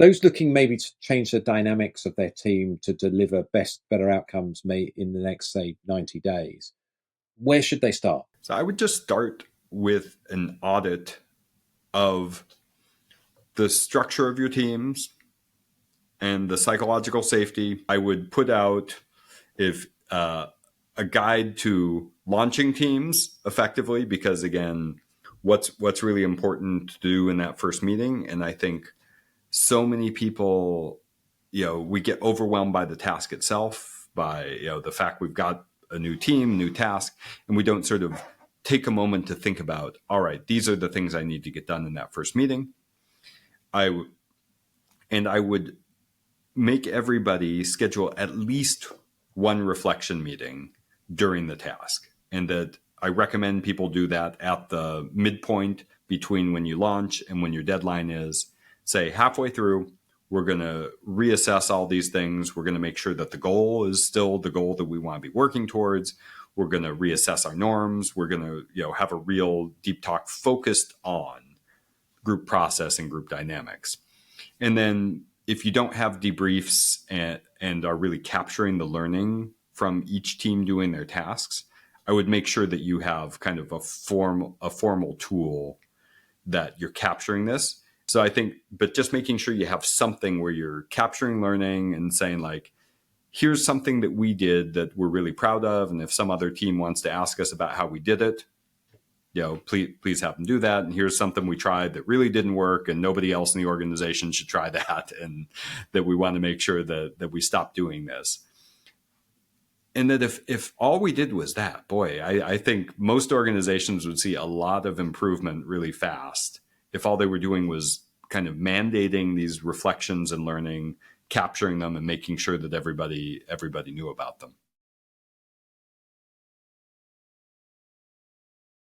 Those looking maybe to change the dynamics of their team to deliver better outcomes may in the next, say, 90 days, where should they start? So I would just start with an audit of the structure of your teams and the psychological safety. I would put out a guide to launching teams effectively, because again, what's really important to do in that first meeting. And I think so many people, we get overwhelmed by the task itself, by, the fact we've got a new team, new task, and we don't sort of take a moment to think about, all right, these are the things I need to get done in that first meeting. I would make everybody schedule at least one reflection meeting during the task. And that I recommend people do that at the midpoint between when you launch and when your deadline is. Say halfway through, we're going to reassess all these things. We're going to make sure that the goal is still the goal that we want to be working towards. We're going to reassess our norms. We're going to, have a real deep talk focused on group process and group dynamics. And then if you don't have debriefs and are really capturing the learning from each team doing their tasks, I would make sure that you have kind of a formal tool that you're capturing this. So I think, but just making sure you have something where you're capturing learning and saying like, here's something that we did that we're really proud of. And if some other team wants to ask us about how we did it, please have them do that. And here's something we tried that really didn't work and nobody else in the organization should try that. And that we want to make sure that we stop doing this. And that if all we did was that, boy, I think most organizations would see a lot of improvement really fast if all they were doing was kind of mandating these reflections and learning, capturing them and making sure that everybody knew about them.